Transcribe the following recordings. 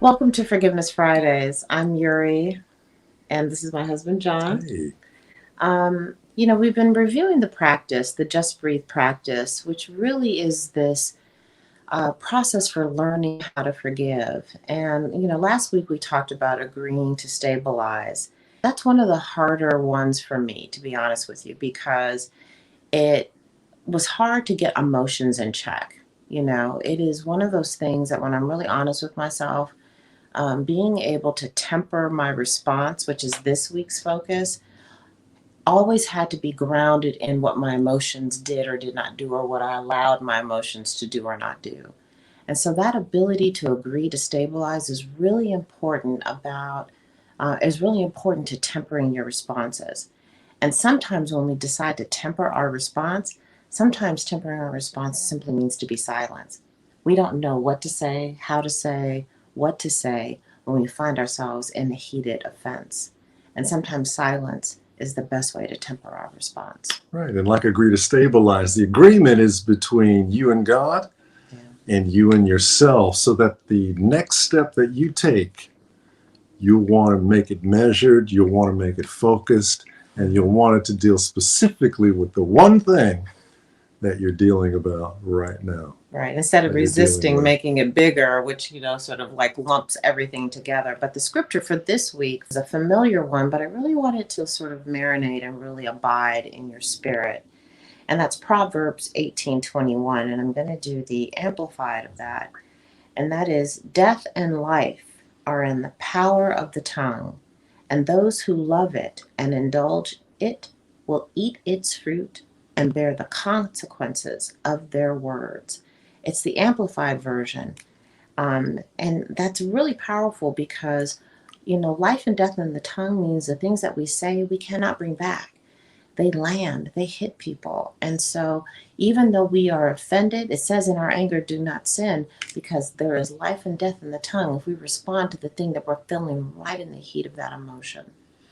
Welcome to Forgiveness Fridays. I'm Yuri, and this is my husband, John. Hey, We've been reviewing the practice, the Just Breathe practice, which really is this process for learning how to forgive. And, last week we talked about agreeing to stabilize. That's one of the harder ones for me, to be honest with you, because it was hard to get emotions in check. It is one of those things that when I'm really honest with myself, being able to temper my response, which is this week's focus, always had to be grounded in what my emotions did or did not do, or what I allowed my emotions to do or not do. And so that ability to agree to stabilize is really important to tempering your responses. And sometimes when we decide to temper our response, sometimes tempering our response simply means to be silent. We don't know what to say, how to say, what to say when we find ourselves in a heated offense. And sometimes silence is the best way to temper our response. right. And like agree to stabilize, the agreement is between you and God Yeah. and you and yourself, so that the next step that you take, you'll want to make it measured, you'll want to make it focused, and you'll want it to deal specifically with the one thing that you're dealing about right now, Right. Instead of that you're dealing resisting, with. making it bigger, which, sort of like lumps everything together. But the scripture for this week is a familiar one, but I really want it to sort of marinate and really abide in your spirit. And that's Proverbs 18:21. And I'm going to do the amplified of that. And that is, death and life are in the power of the tongue, and those who love it and indulge it will eat its fruit and bear the consequences of their words. It's the amplified version. And that's really powerful because, life and death in the tongue means the things that we say we cannot bring back. They land, they hit people. And so, even though we are offended, it says in our anger, do not sin, because there is life and death in the tongue if we respond to the thing that we're feeling right in the heat of that emotion.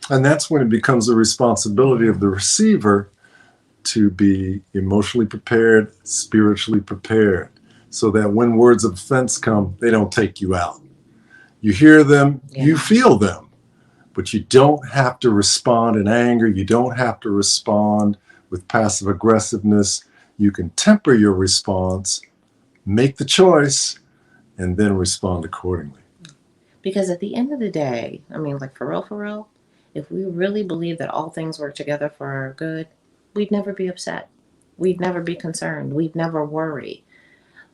And that's when it becomes the responsibility of the receiver to be emotionally prepared, spiritually prepared, so that when words of offense come, they don't take you out. You hear them, you Yeah. feel them, but you don't have to respond in anger. You don't have to respond with passive aggressiveness. You can temper your response, make the choice, and then respond accordingly. Because at the end of the day, I mean, like for real, if we really believe that all things work together for our good, we'd never be upset. We'd never be concerned. We'd never worry.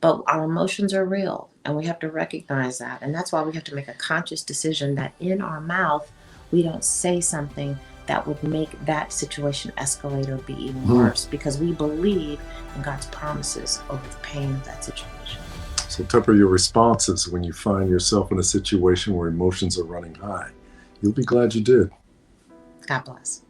But our emotions are real, and we have to recognize that. And that's why we have to make a conscious decision that in our mouth, we don't say something that would make that situation escalate or be even worse, because we believe in God's promises over the pain of that situation. So temper your responses when you find yourself in a situation where emotions are running high. You'll be glad you did. God bless.